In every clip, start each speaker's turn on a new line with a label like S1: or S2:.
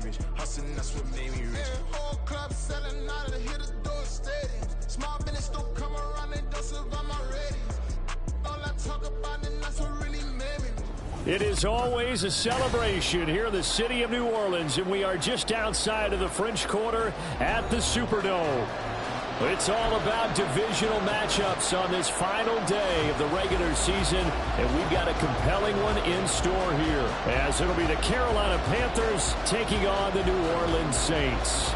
S1: rich. Hustling, that's what made me rich.
S2: Whole club selling out of the hit the door stadiums. Small business don't come around, they don't survive my ratings. All I talk about it, that's what really made me.
S3: It is always a celebration here in the city of New Orleans, and we are just outside of the French Quarter at the Superdome. It's all about divisional matchups on this final day of the regular season, and we've got a compelling one in store here, as it'll be the Carolina Panthers taking on the New Orleans Saints.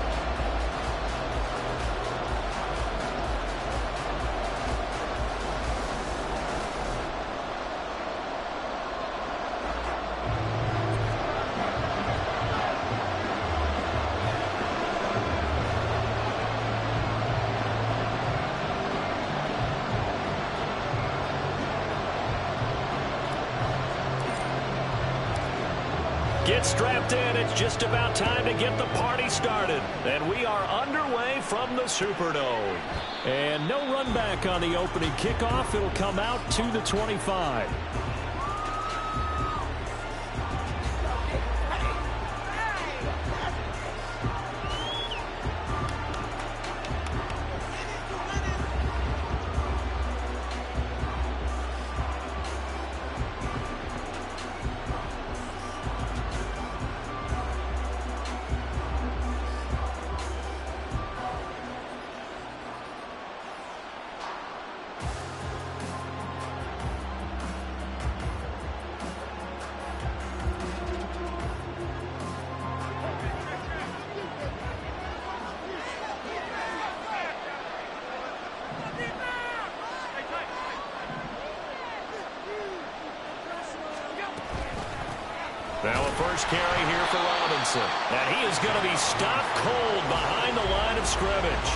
S3: Get strapped in. It's just about time to get the party started. And we are underway from the Superdome. And no run back on the opening kickoff. It'll come out to the 25. Now a first carry here for Robinson. And he is going to be stopped cold behind the line of scrimmage.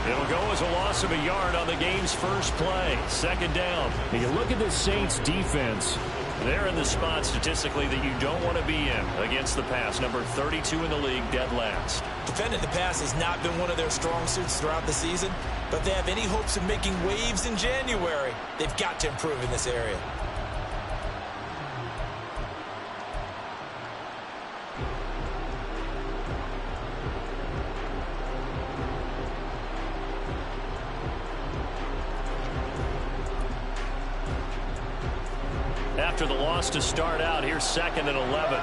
S3: It'll go as a loss of a yard on the game's first play. Second down. You look at this Saints defense. They're in the spot statistically that you don't want to be in against the pass. Number 32 in the league, dead last.
S4: Defending the pass has not been one of their strong suits throughout the season, but they have any hopes of making waves in January. They've got to improve in this area.
S3: After the loss to start out, here's 2nd and 11.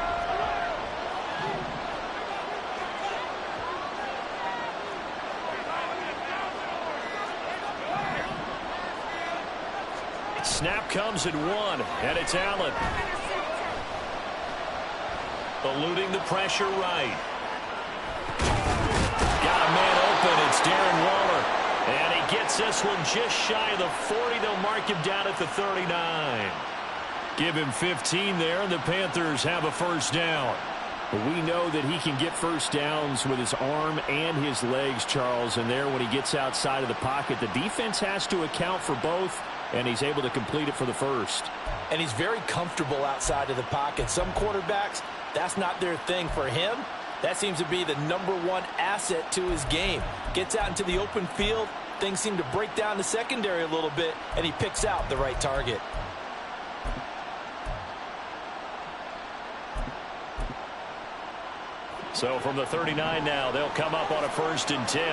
S3: Snap comes at 1, and it's Allen. Eluding the pressure right. Got a man open. It's Darren Waller. And he gets this one just shy of the 40. They'll mark him down at the 39. Give him 15 there, and the Panthers have a first down. But we know that he can get first downs with his arm and his legs, Charles. And there, when he gets outside of the pocket, the defense has to account for both, and he's able to complete it for the first.
S4: And he's very comfortable outside of the pocket. Some quarterbacks, that's not their thing. For him, that seems to be the #1 asset to his game. Gets out into the open field, things seem to break down the secondary a little bit, and he picks out the right target.
S3: So from the 39 now, they'll come up on a 1st and 10.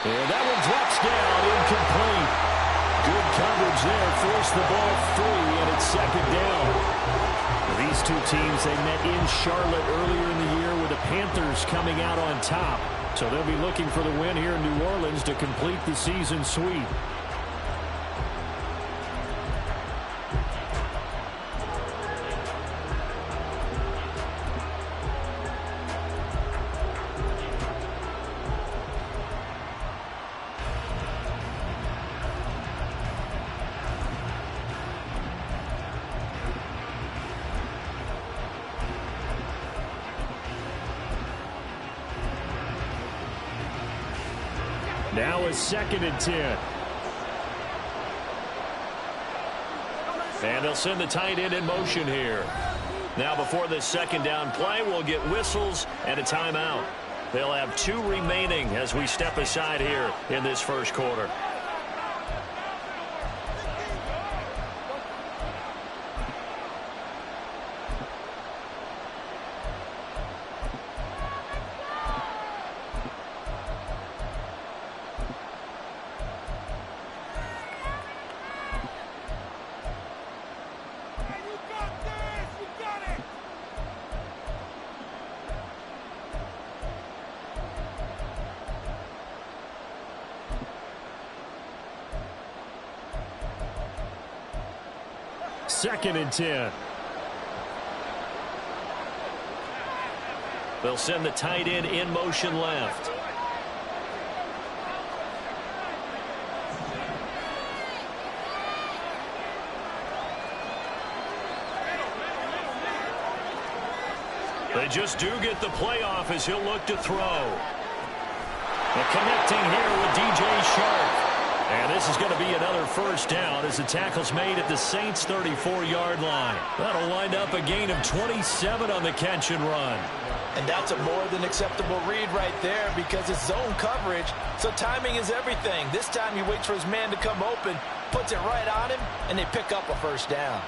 S3: And that one drops down, incomplete. Good coverage there, forced the ball free, and it's 2nd down. These two teams, they met in Charlotte earlier in the year with the Panthers coming out on top. So they'll be looking for the win here in New Orleans to complete the season sweep. Now is 2nd and 10. And they'll send the tight end in motion here. Now before this 2nd down play, we'll get whistles and a timeout. They'll have 2 remaining as we step aside here in this first quarter. 2nd and 10. They'll send the tight end in motion left. They just do get the playoff as he'll look to throw. And connecting here with DJ Shark. And this is going to be another first down as the tackle's made at the Saints' 34-yard line. That'll wind up a gain of 27 on the catch and run.
S4: And that's a more than acceptable read right there because it's zone coverage, so timing is everything. This time he waits for his man to come open, puts it right on him, and they pick up a first down.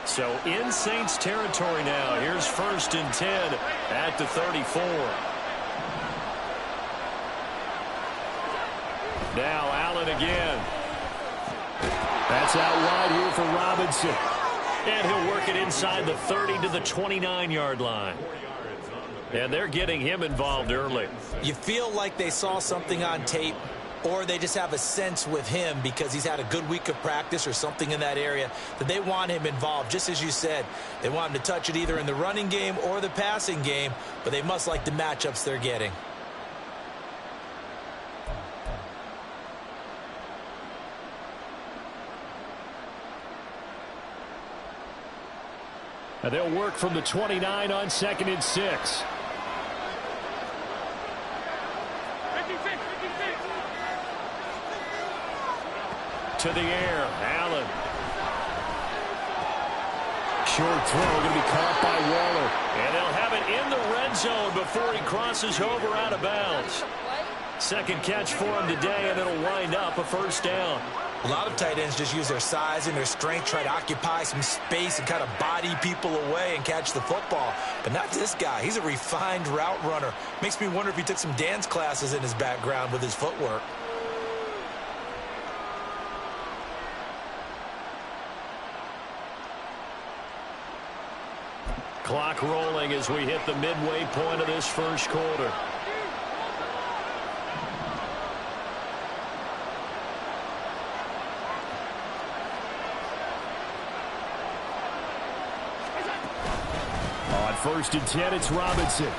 S3: So in Saints territory now. Here's 1st and 10 at the 34. Now Allen again. That's out wide here for Robinson. And he'll work it inside the 30 to the 29-yard line. And they're getting him involved early.
S4: You feel like they saw something on tape, or they just have a sense with him because he's had a good week of practice or something in that area that they want him involved. Just as you said, they want him to touch it either in the running game or the passing game, but they must like the matchups they're getting.
S3: And they'll work from the 29 on 2nd and 6. To the air, Allen. Short throw going to be caught by Waller. And they'll have it in the red zone before he crosses over out of bounds. 2nd catch for him today, and it'll wind up a first down.
S4: A lot of tight ends just use their size and their strength, try to occupy some space and kind of body people away and catch the football. But not this guy. He's a refined route runner. Makes me wonder if he took some dance classes in his background with his footwork.
S3: Clock rolling as we hit the midway point of this first quarter. On 1st and 10, it's Robinson.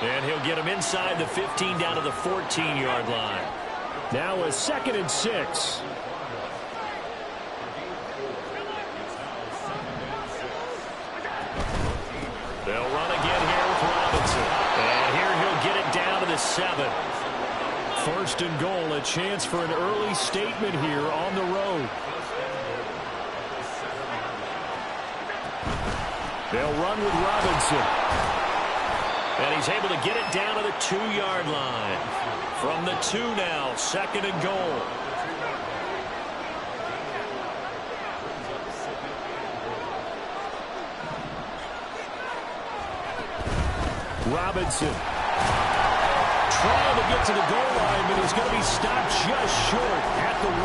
S3: And he'll get him inside the 15 down to the 14-yard line. Now a 2nd and 6. They'll run again here with Robinson. And here he'll get it down to the 7. 1st and goal, a chance for an early statement here on the road. They'll run with Robinson. And he's able to get it down to the 2-yard line. From the 2 now, 2nd and goal. Robinson trying to get to the goal line, but he's going to be stopped just short at the 1.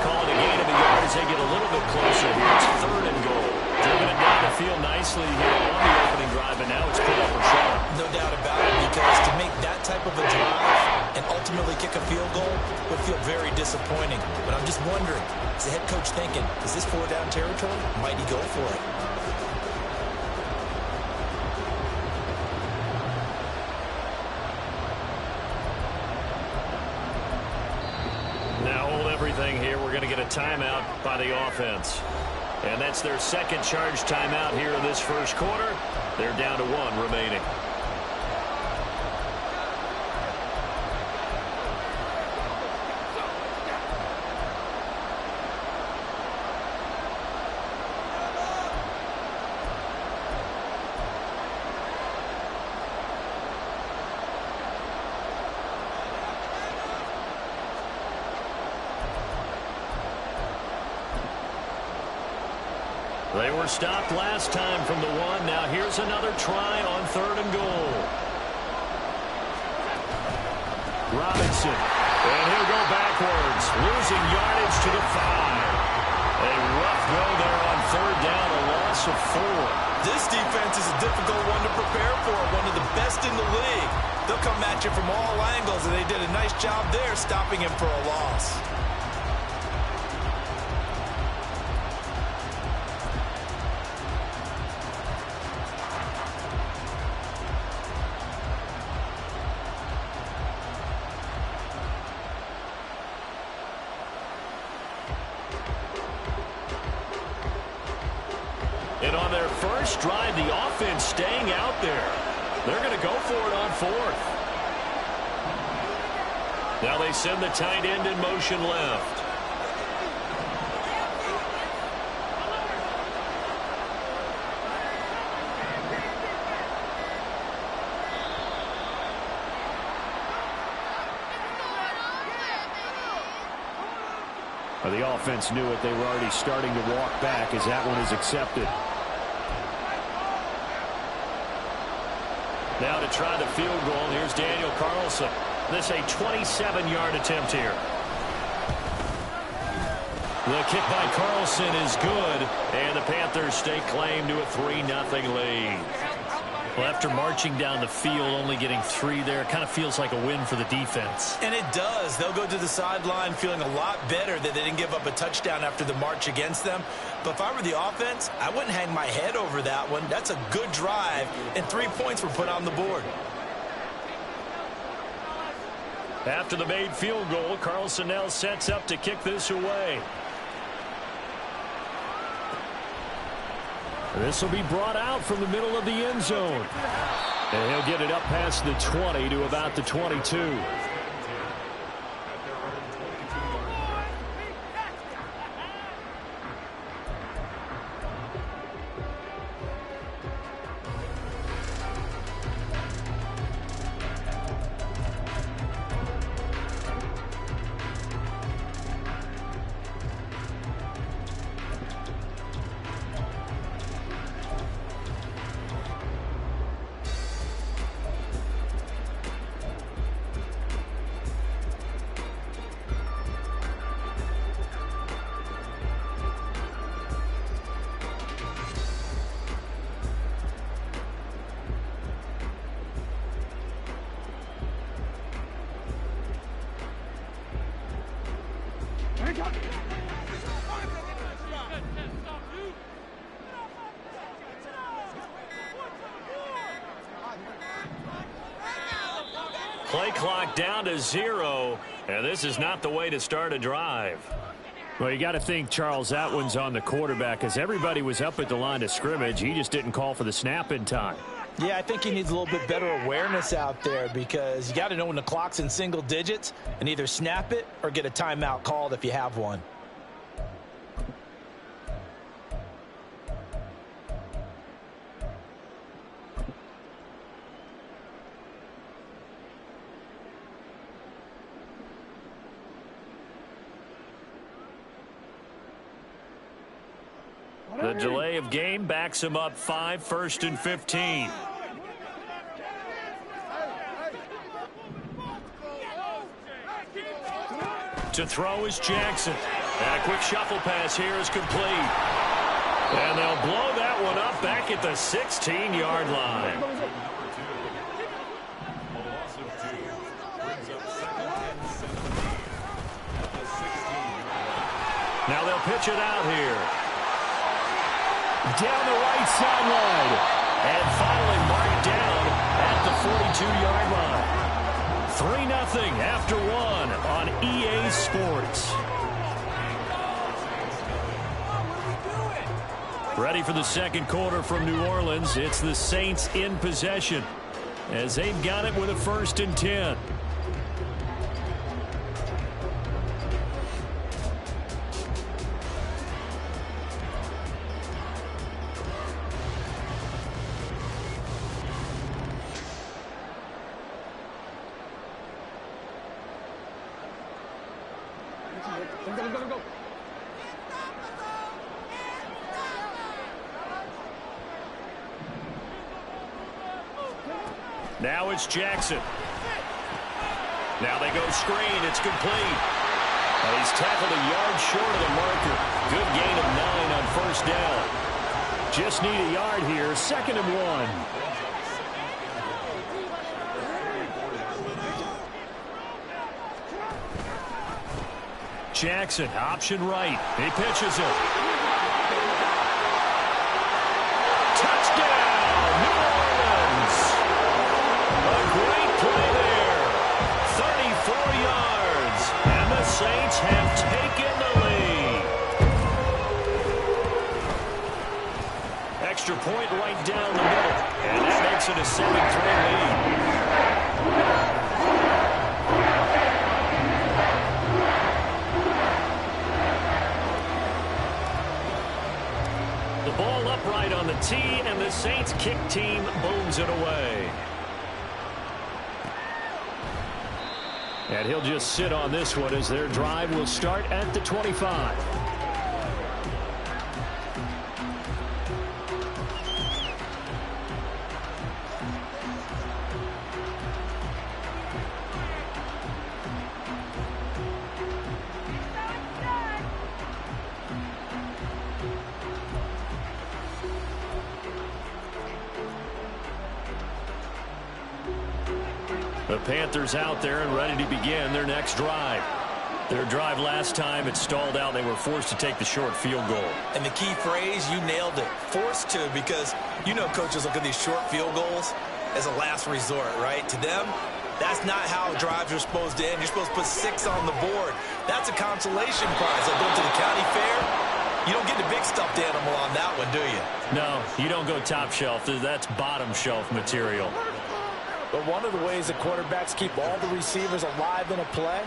S3: Calling a gain of a yard as they get a little bit closer here. It's 3rd and goal. Driven it down the field nicely here on the opening drive, and now it's put up or shot.
S4: No doubt about it, because to make that type of a drive and ultimately kick a field goal would feel very disappointing. But I'm just wondering, is the head coach thinking, is this 4-down territory? Might he go for it?
S3: Here we're going to get a timeout by the offense, and that's their 2nd charge timeout here in this first quarter. They're down to 1 remaining. They were stopped last time from the 1. Now here's another try on 3rd and goal. Robinson. And he'll go backwards, losing yardage to the 5. A rough go there on 3rd down, a loss of 4.
S4: This defense is a difficult one to prepare for, one of the best in the league. They'll come at at you from all angles, and they did a nice job there stopping him for a loss.
S3: And on their first drive, the offense staying out there. They're going to go for it on fourth. Now they send the tight end in motion left. Well, the offense knew it. They were already starting to walk back as that one is accepted. Now to try the field goal, here's Daniel Carlson. This a 27-yard attempt here. The kick by Carlson is good, and the Panthers stake claim to a 3-0 lead. Well, after marching down the field, only getting 3 there, kind of feels like a win for the defense.
S4: And it does. They'll go to the sideline feeling a lot better that they didn't give up a touchdown after the march against them. But if I were the offense, I wouldn't hang my head over that one. That's a good drive, and 3 points were put on the board.
S3: After the made field goal, Carlson now sets up to kick this away. This will be brought out from the middle of the end zone. And he'll get it up past the 20 to about the 22. Play clock down to 0, and this is not the way to start a drive. Well, you got to think, Charles, that one's on the quarterback, as everybody was up at the line of scrimmage. He just didn't call for the snap in time.
S4: Yeah, I think he needs a little bit better awareness out there, because you got to know when the clock's in single digits and either snap it or get a timeout called if you have one.
S3: The delay of game backs him up 5, 1st and 15. To throw is Jackson. And a quick shuffle pass here is complete. And they'll blow that one up back at the 16-yard line. Now they'll pitch it out here. Down the right sideline. And finally marked down at the 42-yard line. 3-0 after 1 on EA Sports. Ready for the second quarter from New Orleans. It's the Saints in possession as they've got it with a 1st and 10. Now it's Jackson. Now they go screen. It's complete. And he's tackled a yard short of the marker. Good gain of 9 on 1st down. Just need a yard here. 2nd and 1. Jackson, option right. He pitches it. Touchdown, New Orleans. A great play there. 34 yards. And the Saints have taken the lead. Extra point right down the middle. And that makes it a 7-3 lead. The ball upright on the tee, and the Saints kick team booms it away. And he'll just sit on this one as their drive will start at the 25. The Panthers out there and ready to begin their next drive. Their drive last time, it stalled out. They were forced to take the short field goal.
S4: And the key phrase, you nailed it. Forced to, because you know coaches look at these short field goals as a last resort, right? To them, that's not how drives are supposed to end. You're supposed to put 6 on the board. That's a consolation prize. I go to the county fair. You don't get the big stuffed animal on that one, do you?
S3: No, you don't go top shelf. That's bottom shelf material.
S4: But one of the ways that quarterbacks keep all the receivers alive in a play,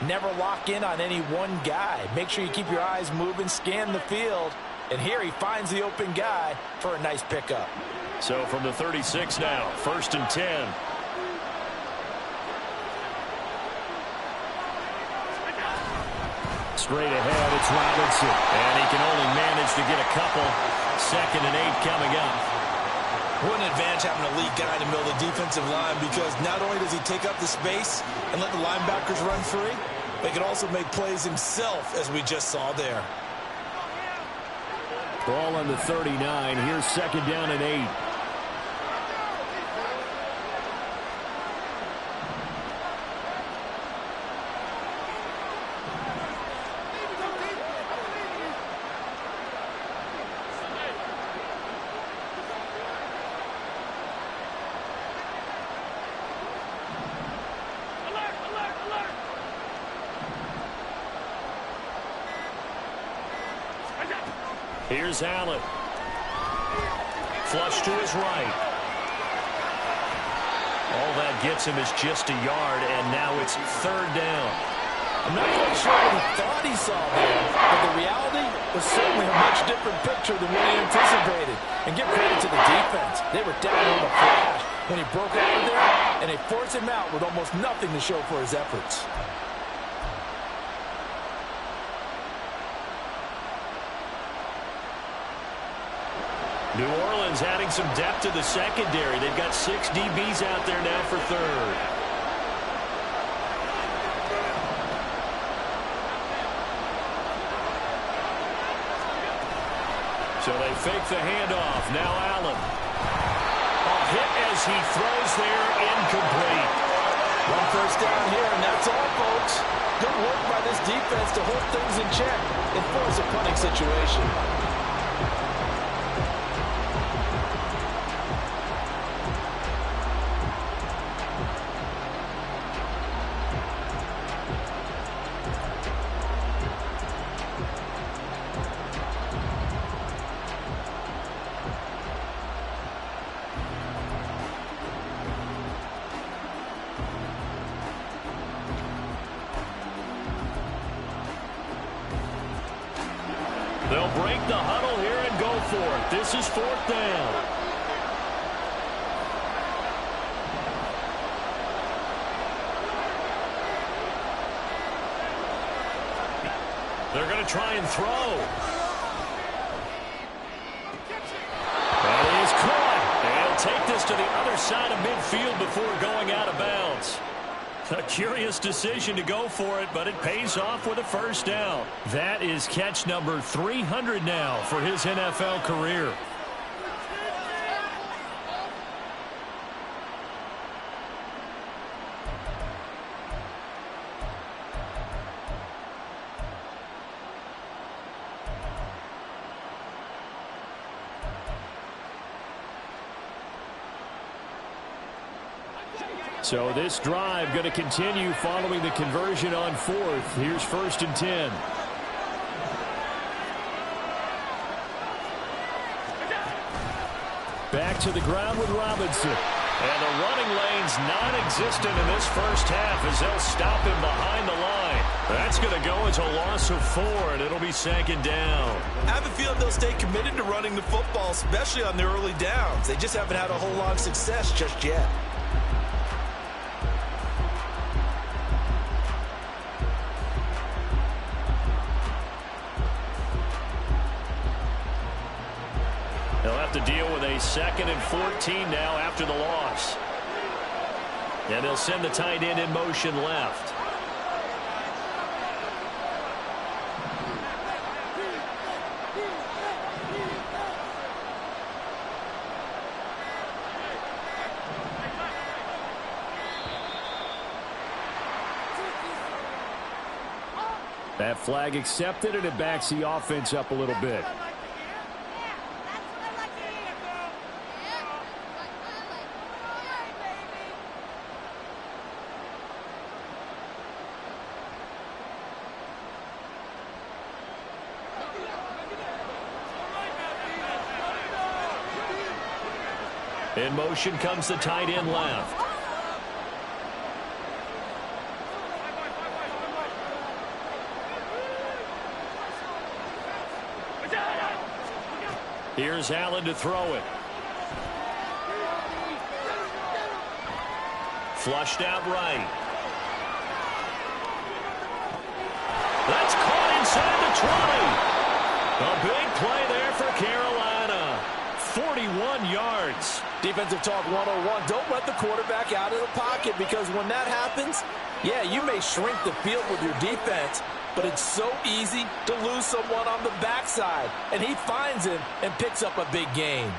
S4: never lock in on any one guy. Make sure you keep your eyes moving, scan the field, and here he finds the open guy for a nice pickup.
S3: So from the 36 now, 1st and 10. Straight ahead, it's Robinson. And he can only manage to get a couple. 2nd and 8 coming up.
S4: What an advantage having a lead guy in the middle of the defensive line, because not only does he take up the space and let the linebackers run free, but he can also make plays himself, as we just saw there.
S3: Ball on the 39. Here's 2nd down and 8. Here's Allen. Flush to his right. All that gets him is just a yard, and now it's 3rd down.
S4: I'm not quite sure what he thought he saw there, but the reality was certainly a much different picture than what he anticipated. And give credit to the defense. They were down with a flash when he broke out of there, and they forced him out with almost nothing to show for his efforts.
S3: New Orleans adding some depth to the secondary. They've got 6 DBs out there now for 3rd. So they fake the handoff. Now Allen. A hit as he throws there, incomplete.
S4: 1 first down here, and that's all, folks. Good work by this defense to hold things in check and force a punting situation.
S3: They'll break the huddle here and go for it. This is 4th down. They're going to try and throw. And he is caught. And he'll take this to the other side of midfield before going out of bounds. A curious decision to go for it, but it pays off with a 1st down. That is catch number 300 now for his NFL career. So this drive going to continue following the conversion on fourth. Here's 1st and 10. Back to the ground with Robinson. And the running lane's non-existent in this first half as they'll stop him behind the line. That's going to go as a loss of 4, and it'll be 2nd down.
S4: I have a feeling they'll stay committed to running the football, especially on their early downs. They just haven't had a whole lot of success just yet.
S3: They'll have to deal with a 2nd and 14 now after the loss. And they'll send the tight end in motion left. That flag accepted, and it backs the offense up a little bit. In motion comes the tight end left. Here's Allen to throw it. Flushed out right. That's caught inside the 20. A big play there for Carolina. 41 yards.
S4: Defensive talk 101. Don't let the quarterback out of the pocket, because when that happens, yeah, you may shrink the field with your defense, but it's so easy to lose someone on the backside. And he finds him and picks up a big gain.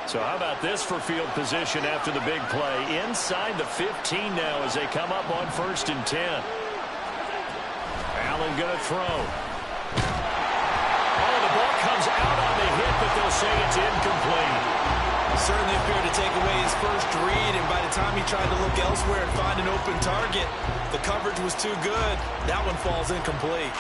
S3: So how about this for field position after the big play? Inside the 15 now as they come up on 1st and 10. Allen going to throw. Oh, the ball comes out on the hit, but they'll say it's incomplete.
S4: Certainly appeared to take away his first read, and by the time he tried to look elsewhere and find an open target, the coverage was too good. That one falls incomplete.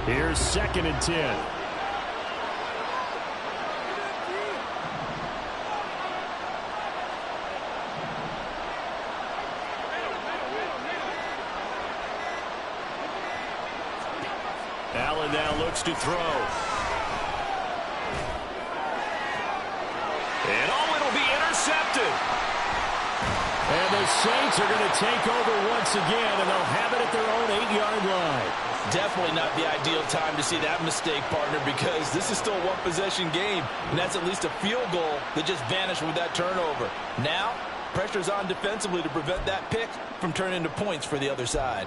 S3: Here's 2nd and 10. Allen now looks to throw. And it'll be intercepted. And the Saints are going to take over once again, and they'll have it at their own 8-yard line.
S4: Definitely not the ideal time to see that mistake, partner, because this is still a one-possession game, and that's at least a field goal that just vanished with that turnover. Now, pressure's on defensively to prevent that pick from turning into points for the other side.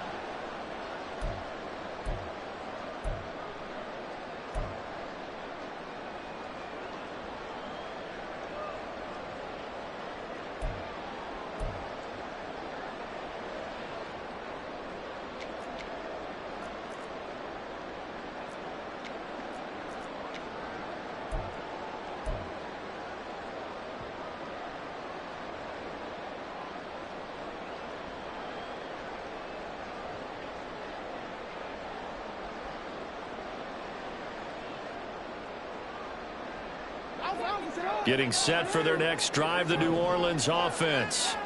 S3: Getting set for their next drive, the New Orleans offense.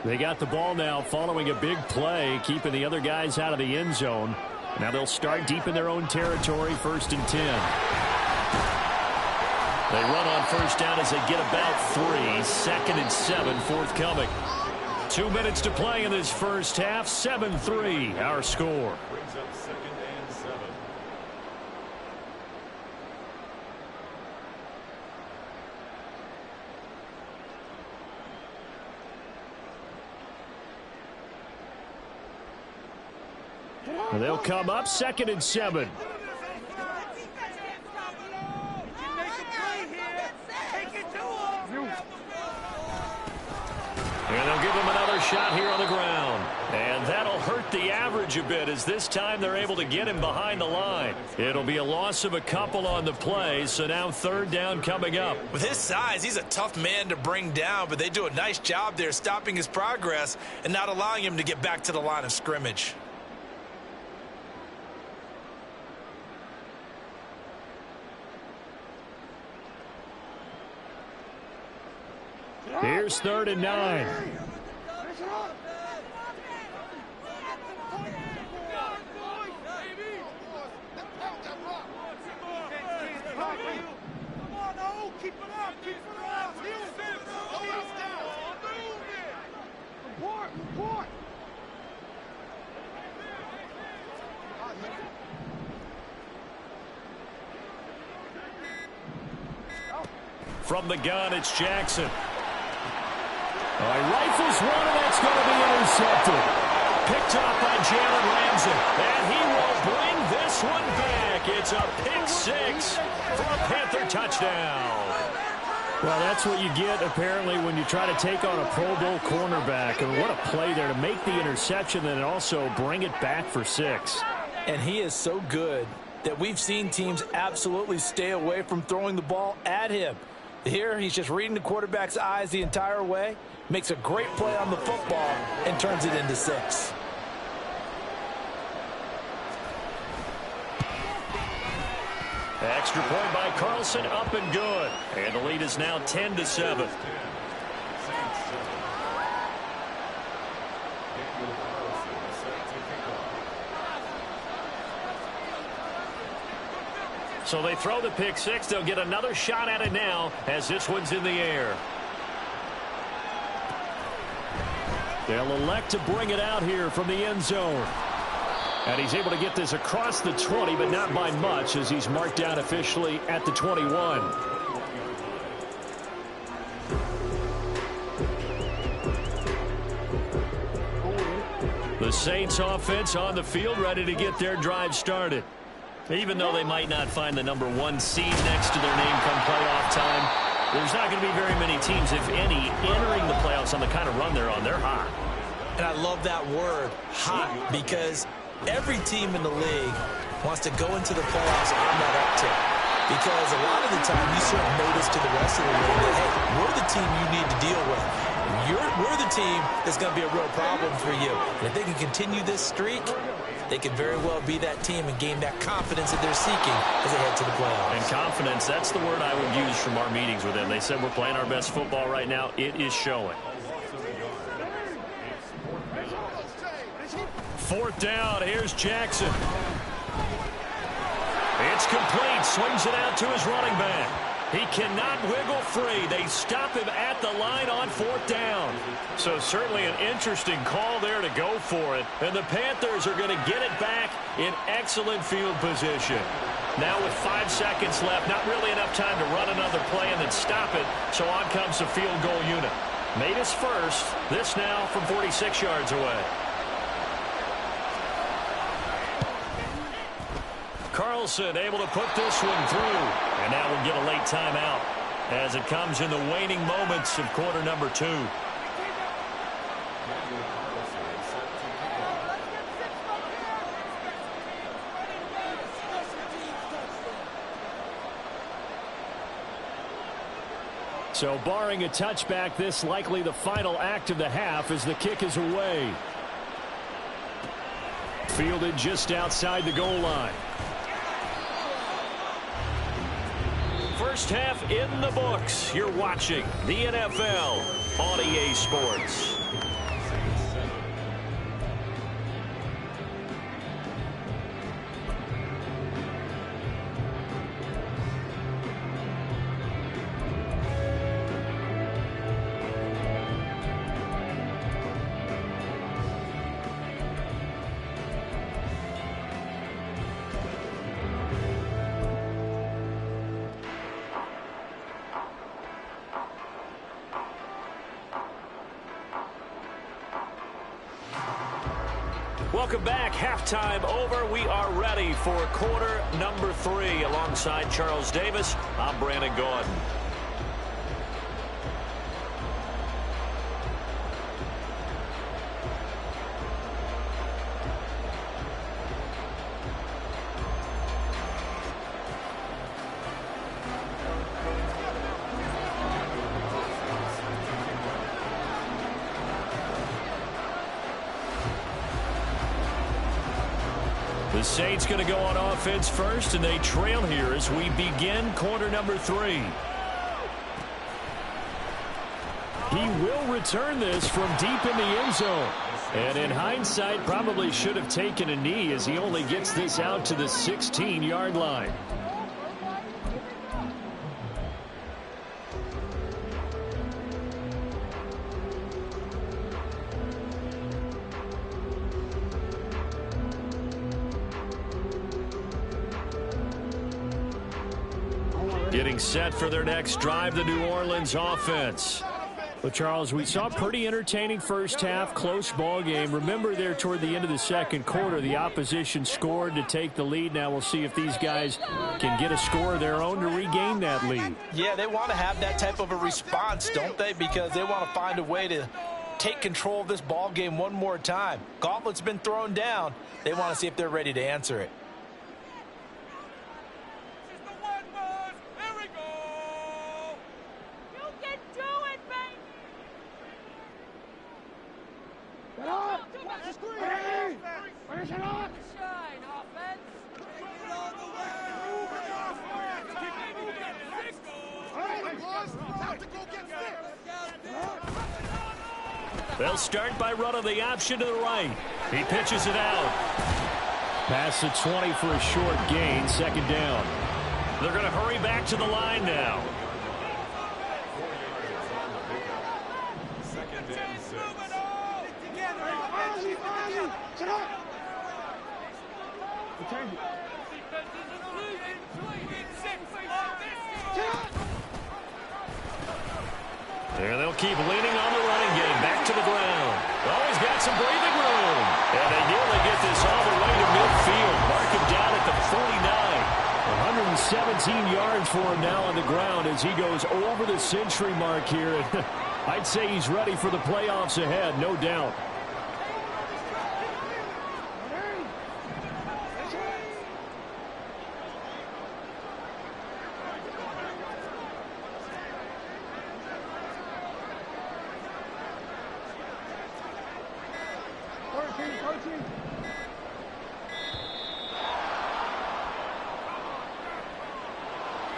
S3: They got the ball now following a big play, keeping the other guys out of the end zone. Now they'll start deep in their own territory, 1st and 10. They run on 1st down as they get about 3. 2nd and 7 forthcoming. 2 minutes to play in this first half. 7-3 our score.
S1: Brings up 2nd and 7.
S3: They'll come up 2nd and 7. And they'll give him another shot here on the ground. And that'll hurt the average a bit as this time they're able to get him behind the line. It'll be a loss of a couple on the play, so now third down coming up.
S4: With his size, he's a tough man to bring down, but they do a nice job there stopping his progress and not allowing him to get back to the line of scrimmage.
S3: Here's 3rd and 9. From the gun, it's Jackson. He rifles one, and that's going to be intercepted. Picked up by Jalen Ramsey, and he will bring this one back. It's a pick 6 for a Panther touchdown. Well, that's what you get, apparently, when you try to take on a Pro Bowl cornerback. And what a play there to make the interception and also bring it back for 6.
S4: And he is so good that we've seen teams absolutely stay away from throwing the ball at him. Here, he's just reading the quarterback's eyes the entire way, makes a great play on the football, and turns it into 6.
S3: Extra point by Carlson, up and good. And the lead is now 10-7. So they throw the pick 6. They'll get another shot at it now as this one's in the air. They'll elect to bring it out here from the end zone. And he's able to get this across the 20, but not by much as he's marked down officially at the 21. The Saints offense on the field ready to get their drive started. Even though they might not find the number 1 seed next to their name come playoff time, there's not going to be very many teams, if any, entering the playoffs on the kind of run they're on. They're hot.
S4: And I love that word, hot, because every team in the league wants to go into the playoffs on that uptick. Because a lot of the time you serve notice to the rest of the league that, hey, we're the team you need to deal with. We're the team that's going to be a real problem for you. And if they can continue this streak, they could very well be that team and gain that confidence that they're seeking as they head to the playoffs.
S3: And confidence, that's the word I would use from our meetings with them. They said we're playing our best football right now. It is showing. 4th down. Here's Jackson. It's complete. Swings it out to his running back. He cannot wiggle free. They stop him at the line on 4th down. So certainly an interesting call there to go for it. And the Panthers are going to get it back in excellent field position. Now with 5 seconds left, not really enough time to run another play and then stop it. So on comes the field goal unit. Made his first. This now from 46 yards away. Carlson able to put this one through. And now we'll get a late timeout as it comes in the waning moments of quarter number 2. So barring a touchback, this likely the final act of the half as the kick is away. Fielded just outside the goal line. First half in the books. You're watching the NFL on EA Sports. Welcome back. Halftime over. We are ready for quarter number 3. Alongside Charles Davis, I'm Brandon Gaudin. The Saints going to go on offense first, and they trail here as we begin quarter number 3. He will return this from deep in the end zone. And in hindsight, probably should have taken a knee as he only gets this out to the 16-yard line. Getting set for their next drive, the New Orleans offense. Well, Charles, we saw a pretty entertaining first half, close ball game. Remember there toward the end of the second quarter, the opposition scored to take the lead. Now we'll see if these guys can get a score of their own to regain that lead.
S4: Yeah, they want to have that type of a response, don't they? Because they want to find a way to take control of this ball game one more time. Gauntlet's been thrown down. They want to see if they're ready to answer it.
S3: They'll start by running the option to the right. He pitches it out. Past the 20 for a short gain, second down. They're going to hurry back to the line now. And they'll keep leaning on the running game. Back to the ground. Oh, he's got some breathing room. And they nearly get this all the way to midfield. Mark him down at the 49. 117 yards for him now on the ground as he goes over the century mark here. I'd say he's ready for the playoffs ahead, no doubt.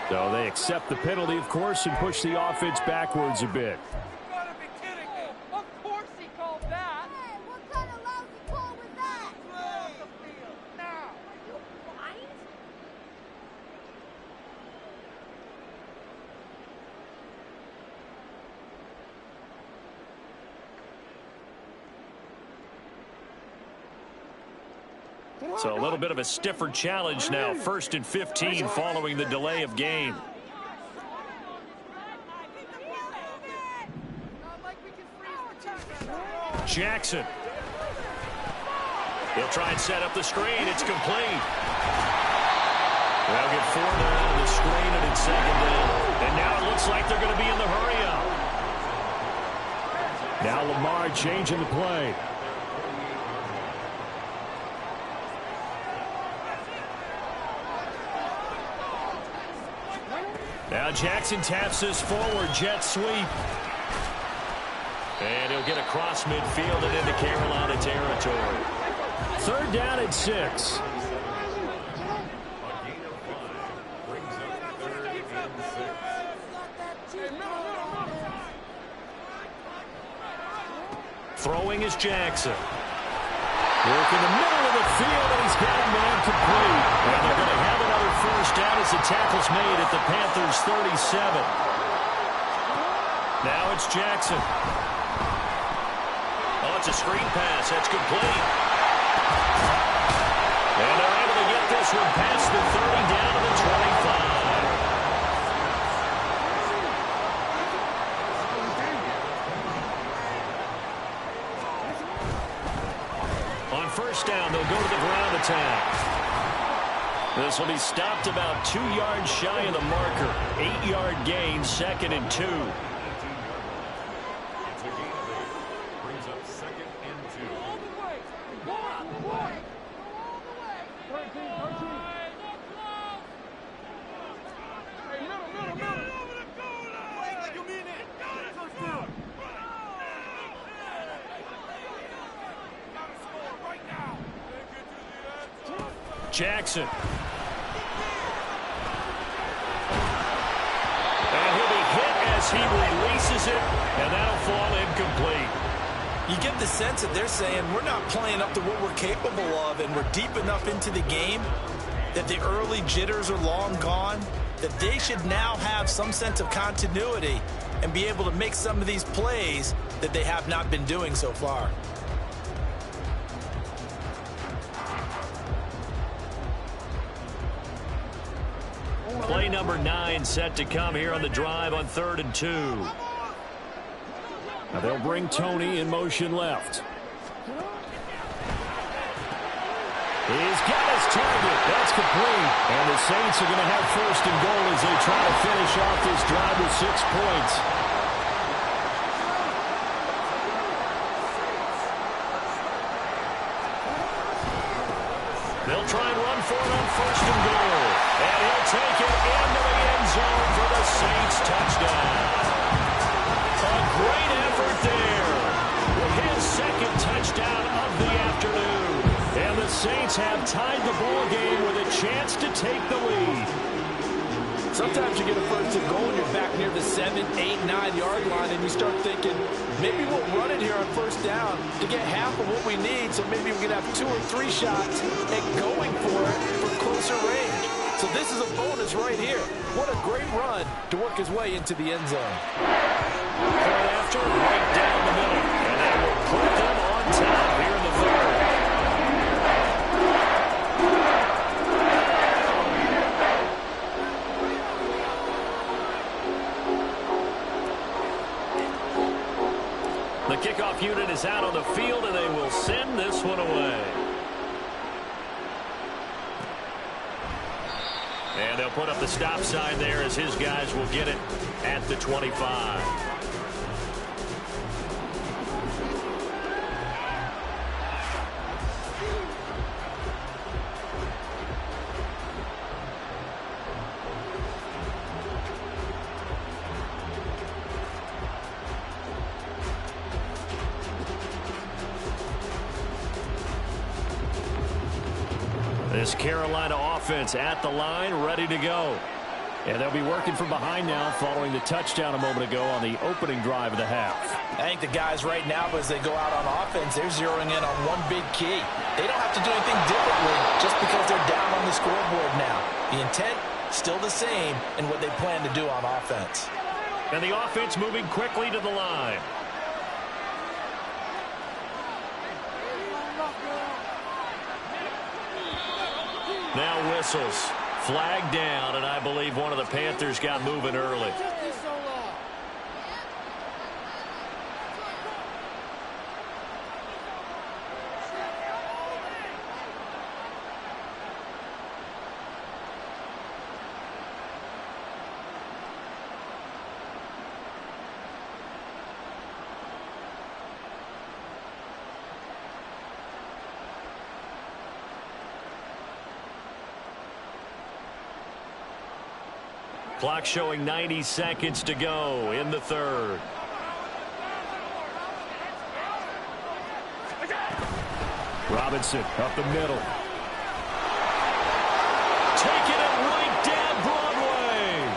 S3: So they accept the penalty, of course, and push the offense backwards a bit.
S5: You gotta be kidding me. Of course he called that.
S6: Hey, what kind of lousy call was that?
S5: Get off the field now.
S6: Are you blind?
S3: So a little bit of a stiffer challenge now. 1st and 15 following the delay of game. Jackson. He'll try and set up the screen. It's complete. They'll get 4 there out of the screen, and it's second down. And now it looks like they're going to be in the hurry-up. Now Lamar changing the play. Now Jackson taps this forward, jet sweep. And he'll get across midfield and into Carolina territory. 3rd down and 6. Throwing is Jackson. Work in the middle of the field, and he's got a man complete. And they're going to have another 1st down as the tackle's made at the Panthers' 37. Now it's Jackson. Oh, it's a screen pass. That's complete. And they're able to get this one past the 30 down to the 25. On 1st down, they'll go to the ground attack. This will be stopped about 2 yards shy of the marker. 8-yard gain, 2nd and 2.
S1: Brings up 2nd and 2.
S5: All the way. Go all the way. Go all the way. Hey, middle. Play like you mean it. Touchdown. Gotta score right now.
S3: Jackson. And he'll be hit as he releases it, and that'll fall incomplete.
S4: You get the sense that they're saying we're not playing up to what we're capable of, and we're deep enough into the game that the early jitters are long gone, that they should now have some sense of continuity and be able to make some of these plays that they have not been doing so far.
S3: Play number 9 set to come here on the drive on 3rd and 2. Now they'll bring Tony in motion left. He's got his target. That's complete. And the Saints are going to have 1st and goal as they try to finish off this drive with 6 points. They'll try and run for it on 1st and goal. And he'll take it into the end zone for the Saints touchdown. A great effort there. His 2nd touchdown of the afternoon. And the Saints have tied the ball game with a chance to take the lead.
S4: Sometimes you get a 1st and goal and you're back near the 7, 8, 9-yard line, and you start thinking, maybe we'll run it here on 1st down to get half of what we need, so maybe we can have 2 or 3 shots at going for it for closer range. So this is a bonus right here. What a great run to work his way into the end zone.
S3: Right after, right down the middle. And that will put them on top here in the 3rd. The kickoff unit is out on the field, and they will send this one away. And they'll put up the stop sign there as his guys will get it at the 25. This Carolina offense at the line, ready to go. And they'll be working from behind now following the touchdown a moment ago on the opening drive of the half.
S4: I think the guys right now, as they go out on offense, they're zeroing in on one big key. They don't have to do anything differently just because they're down on the scoreboard now. The intent, still the same in what they plan to do on offense.
S3: And the offense moving quickly to the line. Now whistles. Flag down, and I believe one of the Panthers got moving early. Clock showing 90 seconds to go in the 3rd. Robinson up the middle. Taking it right down Broadway.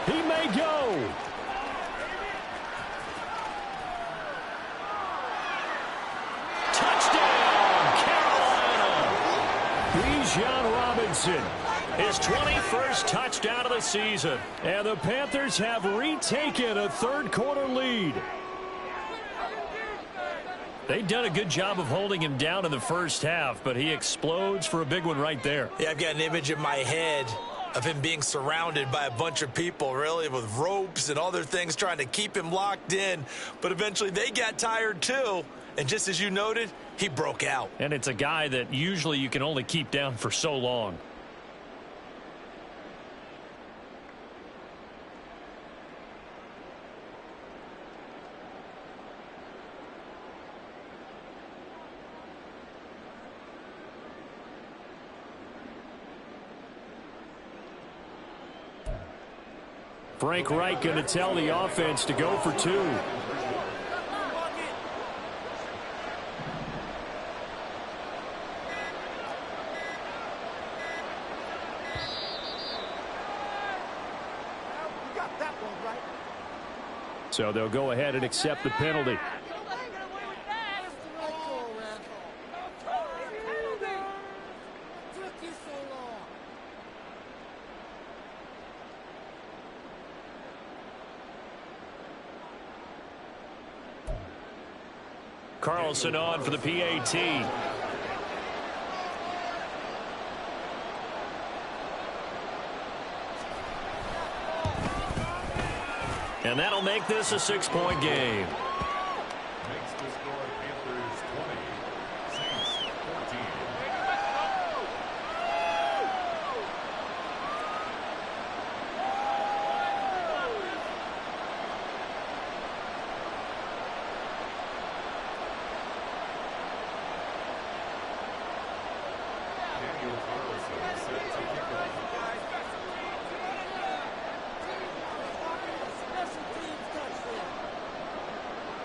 S3: He may go. Touchdown, Carolina. Bijan Robinson. His 21st touchdown of the season. And the Panthers have retaken a 3rd quarter lead. They've done a good job of holding him down in the first half, but he explodes for a big one right there.
S4: Yeah, I've got an image in my head of him being surrounded by a bunch of people, really, with ropes and other things trying to keep him locked in. But eventually they got tired too. And just as you noted, he broke out.
S3: And it's a guy that usually you can only keep down for so long. Frank Reich going to tell the offense to go for 2. So they'll go ahead and accept the penalty. Carlson on for the PAT. And that'll make this a 6-point game.
S1: Makes the score Panthers 20, Saints 14.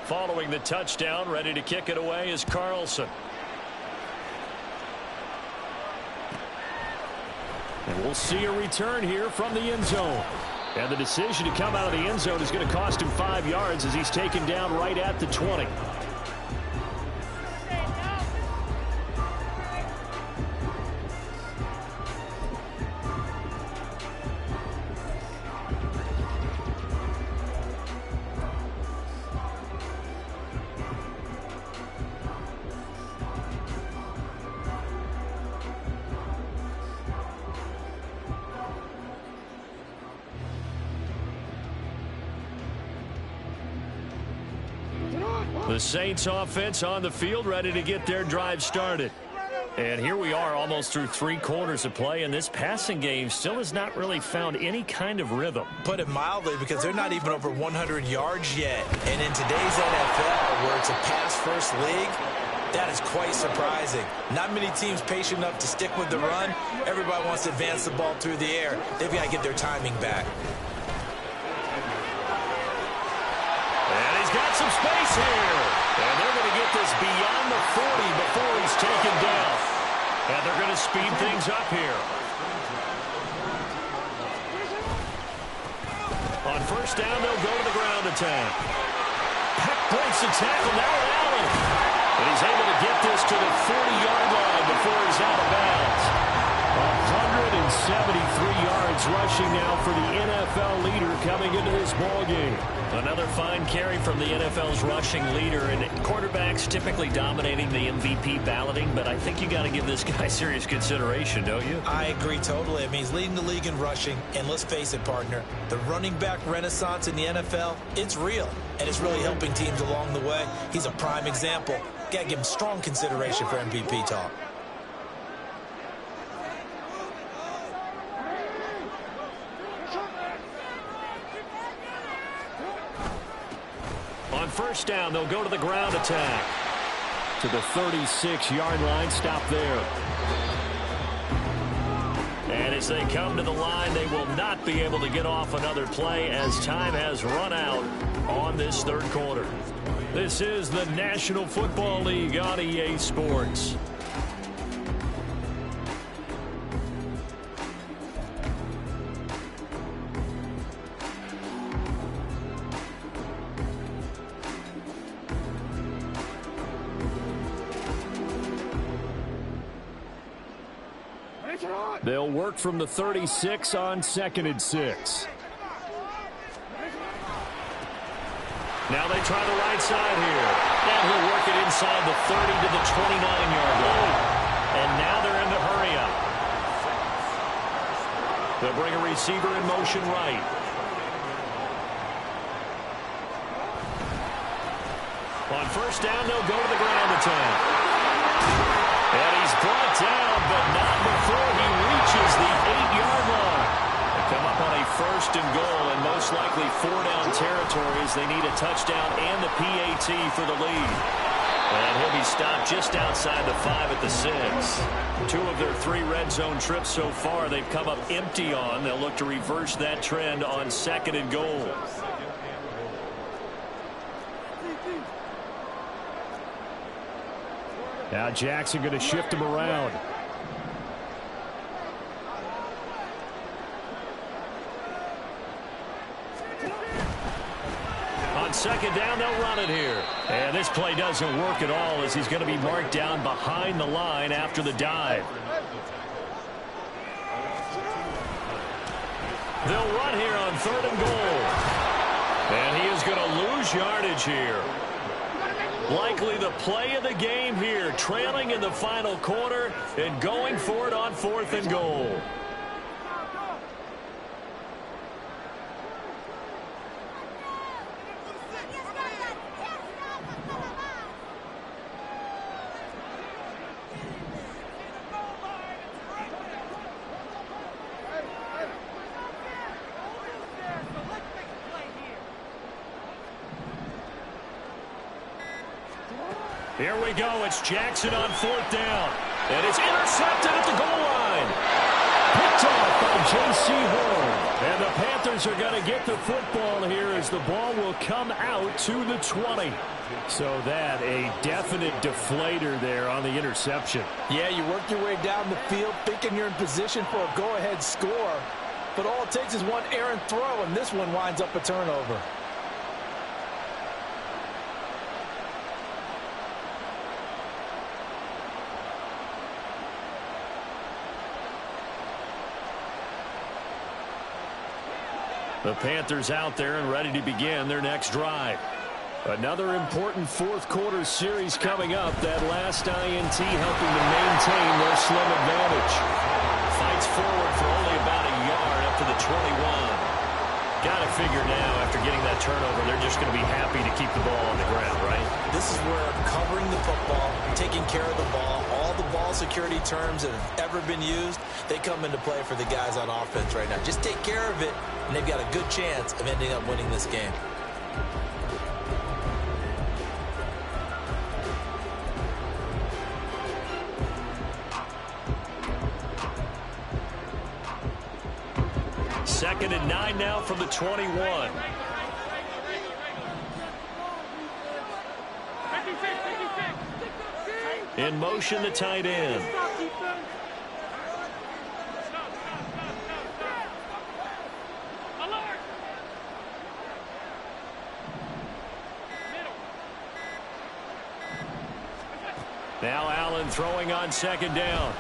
S3: Following the touchdown, ready to kick it away is Carlson. And we'll see a return here from the end zone. And the decision to come out of the end zone is going to cost him 5 yards as he's taken down right at the 20. The Saints offense on the field, ready to get their drive started. And here we are almost through 3 quarters of play, and this passing game still has not really found any kind of rhythm.
S4: Put it mildly, because they're not even over 100 yards yet. And in today's NFL, where it's a pass-first league, that is quite surprising. Not many teams patient enough to stick with the run. Everybody wants to advance the ball through the air. They've got to get their timing back.
S3: And he's got some space here. And they're going to get this beyond the 40 before he's taken down. And they're going to speed things up here. On first down, they'll go to the ground attack. Peck breaks the tackle. Now Allen. And he's able to get this to the 40-yard line before he's out of bounds. 173 yards rushing now for the NFL leader coming into this ball game. Another fine carry from the NFL's rushing leader, and quarterbacks typically dominating the MVP balloting, but I think you got to give this guy serious consideration, don't you?
S4: I agree totally. I mean, he's leading the league in rushing, and let's face it, partner, the running back renaissance in the NFL, it's real, and it's really helping teams along the way. He's a prime example. Got to give him strong consideration for MVP talk.
S3: On first down, they'll go to the ground attack. To the 36-yard line, stop there. And as they come to the line, they will not be able to get off another play as time has run out on this third quarter. This is the National Football League on EA Sports. They'll work from the 36 on 2nd and 6. Now they try the right side here. And he'll work it inside the 30 to the 29-yard line. And now they're in the hurry up. They'll bring a receiver in motion right. On first down, they'll go to the ground attack. And he's brought down, but not before he reaches the 8-yard line. They come up on a 1st and goal, and most likely 4-down territory as they need a touchdown and the PAT for the lead. And he'll be stopped just outside the 5 at the 6. 2 of their 3 red zone trips so far they've come up empty on. They'll look to reverse that trend on 2nd and goal. Now Jackson going to shift him around. On second down, they'll run it here. And this play doesn't work at all as he's going to be marked down behind the line after the dive. They'll run here on 3rd and goal. And he is going to lose yardage here. Likely the play of the game here, trailing in the final quarter and going for it on 4th and goal. Here we go. It's Jackson on 4th down. And it's intercepted at the goal line. Picked off by J.C. Horn. And the Panthers are going to get the football here as the ball will come out to the 20. So that a definite deflator there on the interception.
S4: Yeah, you work your way down the field thinking you're in position for a go-ahead score. But all it takes is one errant throw, and this one winds up a turnover.
S3: The Panthers out there and ready to begin their next drive. Another important 4th quarter series coming up. That last INT helping to maintain their slim advantage. Fights forward for only about a yard up to the 21. Got to figure now after getting that turnover, they're just going to be happy to keep the ball on the ground, right?
S4: This is where covering the football, taking care of the ball, all the ball security terms that have ever been used, they come into play for the guys on offense right now. Just take care of it, and they've got a good chance of ending up winning this game.
S3: Second and 9 now from the 21. In motion, the tight end. Now Allen throwing on second down.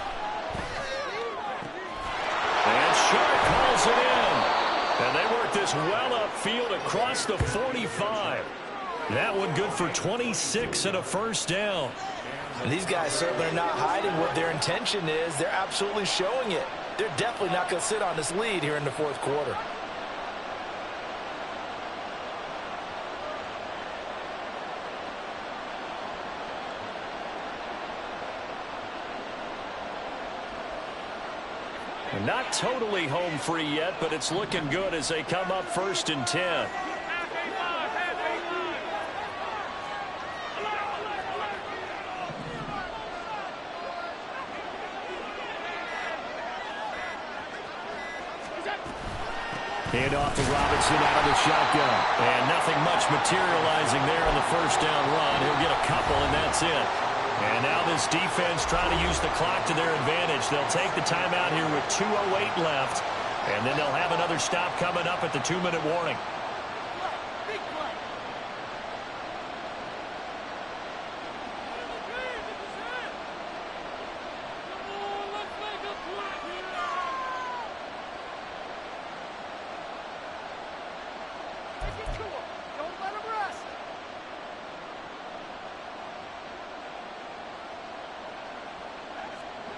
S3: And Sharp calls it in. And they work this well upfield across the 45. That one good for 26 and a first down.
S4: And these guys certainly are not hiding what their intention is. They're absolutely showing it. They're definitely not going to sit on this lead here in the 4th quarter.
S3: Not totally home free yet, but it's looking good as they come up 1st and 10. Hand off to Robinson out of the shotgun. And nothing much materializing there on the first down run. He'll get a couple, and that's it. And now this defense trying to use the clock to their advantage. They'll take the timeout here with 2:08 left. And then they'll have another stop coming up at the 2-minute warning.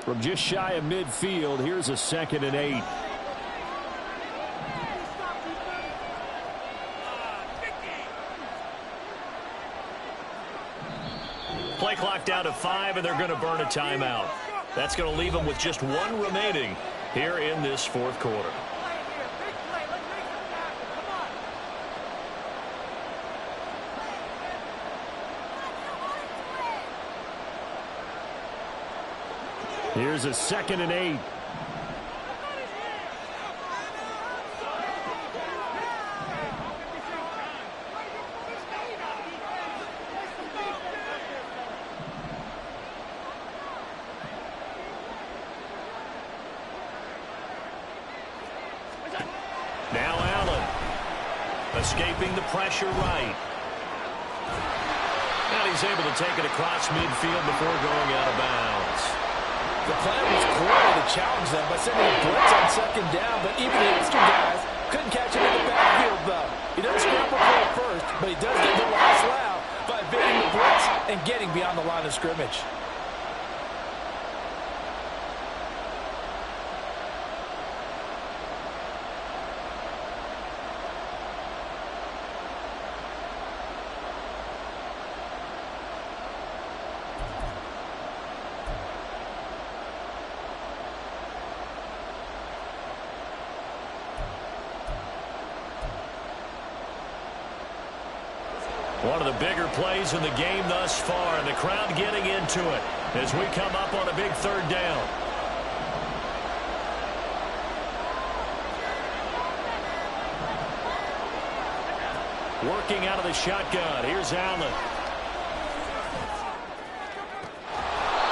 S3: From just shy of midfield, here's a 2nd and 8. Play clock down to 5, and they're going to burn a timeout. That's going to leave them with just 1 remaining here in this 4th quarter. Here's a 2nd and 8. Now Allen escaping the pressure right. And he's able to take it across midfield before going out of bounds.
S4: The plan was clearly to challenge them by sending a blitz on second down, but even the extra guys couldn't catch him in the backfield, though. He doesn't scramble for it first, but he does get the last loud by evading the blitz and getting beyond the line of scrimmage.
S3: One of the bigger plays in the game thus far, and the crowd getting into it as we come up on a big third down. Working out of the shotgun. Here's Allen.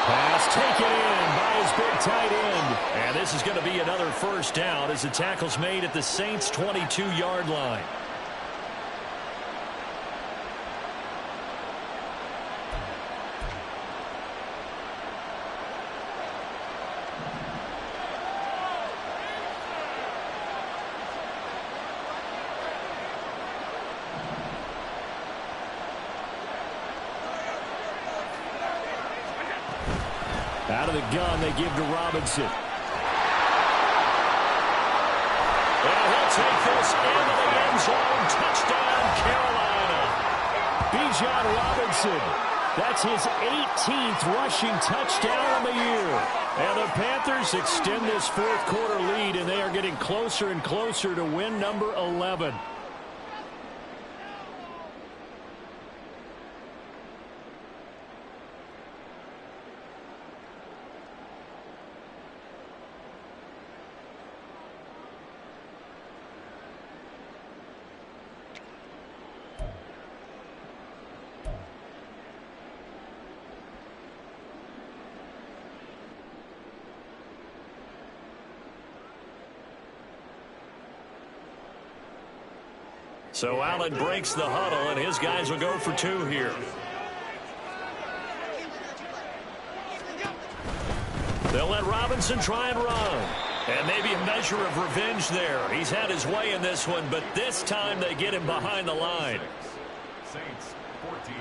S3: Pass taken in by his big tight end. And this is going to be another first down as the tackle's made at the Saints' 22-yard line. Out of the gun, they give to Robinson. And he'll take this into the end zone. Touchdown, Carolina. Bijan Robinson. That's his 18th rushing touchdown of the year. And the Panthers extend this fourth quarter lead, and they are getting closer and closer to win number 11. So Allen breaks the huddle, and his guys will go for two here. They'll let Robinson try and run. And maybe a measure of revenge there. He's had his way in this one, but this time they get him behind the line.
S1: Saints 14.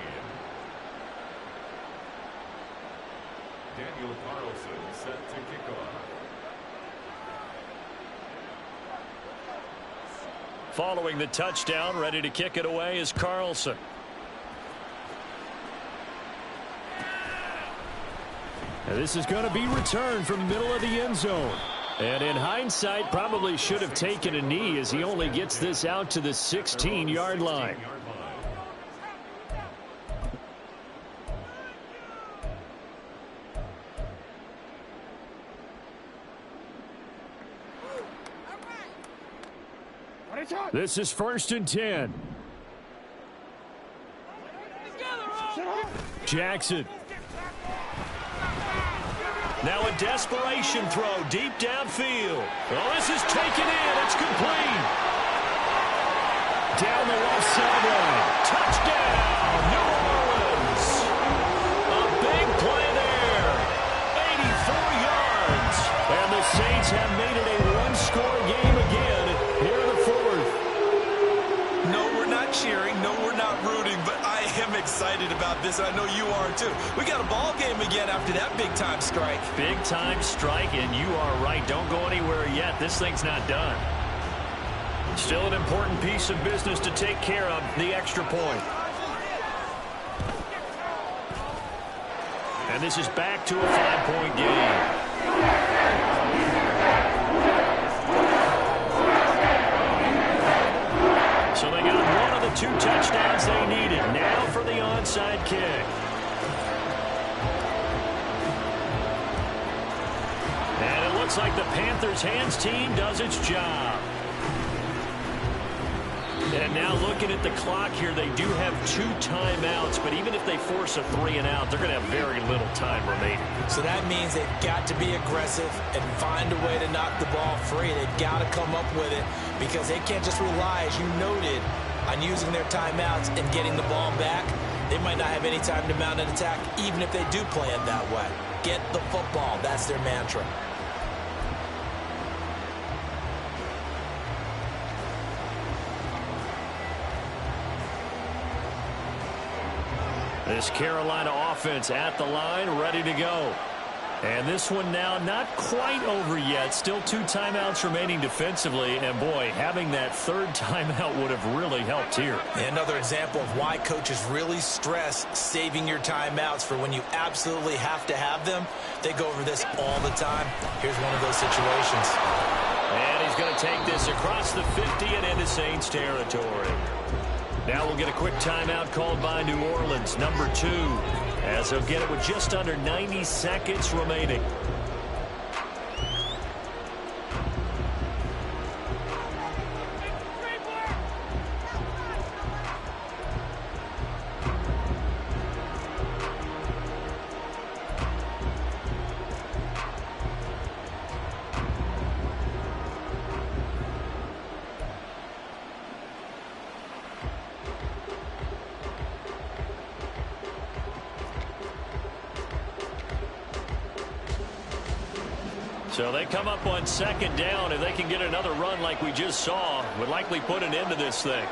S1: Daniel Carlson set to kick off.
S3: Following the touchdown, ready to kick it away is Carlson. And this is going to be returned from the middle of the end zone. And in hindsight, probably should have taken a knee as he only gets this out to the 16-yard line. This is 1st and 10. Jackson. Now a desperation throw deep downfield. Oh, this is taken in. It's complete. Down the left sideline. Touchdown, New Orleans. A big play there. 84 yards. And the Saints have made it a one-score game again here in the fourth.
S4: No, we're not cheering. No, we're not rooting, but I am excited about this, and I know you are too. We got a ball game again after that big-time strike.
S3: Big-time strike, and you are right. Don't go anywhere yet. This thing's not done. Still an important piece of business to take care of, the extra point. And this is back to a 5-point game. So they got one of the two touchdowns they needed. Now for the onside kick. And it looks like the Panthers' hands team does its job. And now looking at the clock here, they do have 2 timeouts, but even if they force a 3-and-out, they're going to have very little time remaining.
S4: So that means they've got to be aggressive and find a way to knock the ball free. They've got to come up with it because they can't just rely, as you noted, on using their timeouts and getting the ball back, they might not have any time to mount an attack, even if they do play it that way. Get the football. That's their mantra.
S3: This Carolina offense at the line, ready to go. And this one now not quite over yet. Still 2 timeouts remaining defensively. And, boy, having that third timeout would have really helped here.
S4: Another example of why coaches really stress saving your timeouts for when you absolutely have to have them. They go over this all the time. Here's one of those situations.
S3: And he's going to take this across the 50 and into Saints territory. Now we'll get a quick timeout called by New Orleans, number 2, as they'll get it with just under 90 seconds remaining. So they come up on second down. If they can get another run like we just saw, would likely put an end to this thing.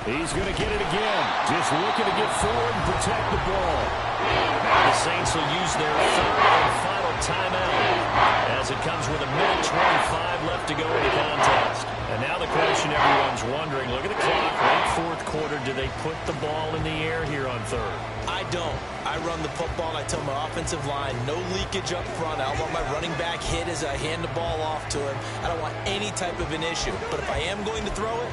S3: He's going to get it again. Just looking to get forward and protect the ball. Now the Saints will use their third and final timeout as it comes with 1:25 left to go in the contest. And now the question everyone's wondering, look at the clock, late fourth quarter, do they put the ball in the air here on third?
S4: I don't. I run the football, and I tell my offensive line, no leakage up front. I don't want my running back hit as I hand the ball off to him. I don't want any type of an issue. But if I am going to throw it,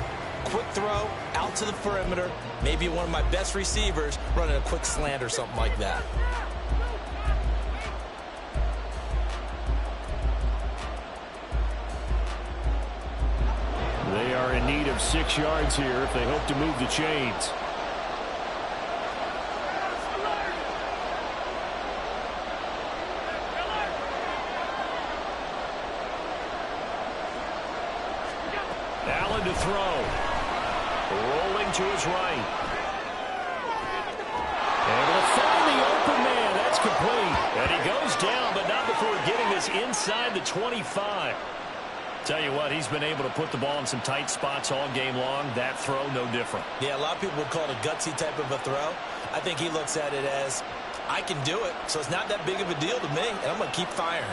S4: quick throw, out to the perimeter, maybe one of my best receivers running a quick slant or something like that.
S3: They are in need of 6 yards here if they hope to move the chains. Allen to throw. Rolling to his right. Able to find the open man. That's complete. And he goes down, but not before getting this inside the 25. Tell you what, he's been able to put the ball in some tight spots all game long. That throw, no different.
S4: Yeah, a lot of people would call it a gutsy type of a throw. I think he looks at it as, I can do it, so it's not that big of a deal to me, and I'm going to keep firing.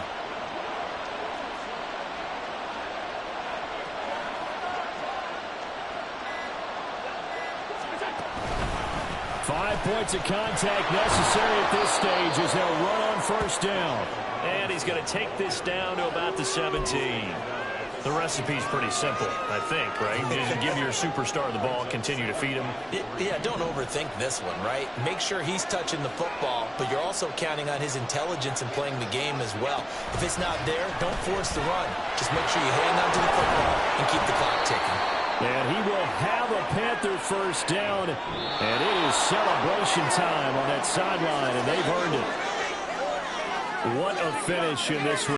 S3: Five points of contact necessary at this stage as they'll run on first down. And he's going to take this down to about the 17. The recipe's pretty simple, I think, right? Just give your superstar the ball, continue to feed him.
S4: Yeah, don't overthink this one, right? Make sure he's touching the football, but you're also counting on his intelligence in playing the game as well. If it's not there, don't force the run. Just make sure you hang on to the football and keep the clock ticking.
S3: And he will have a Panther first down, and it is celebration time on that sideline, and they've earned it. What a finish in this one.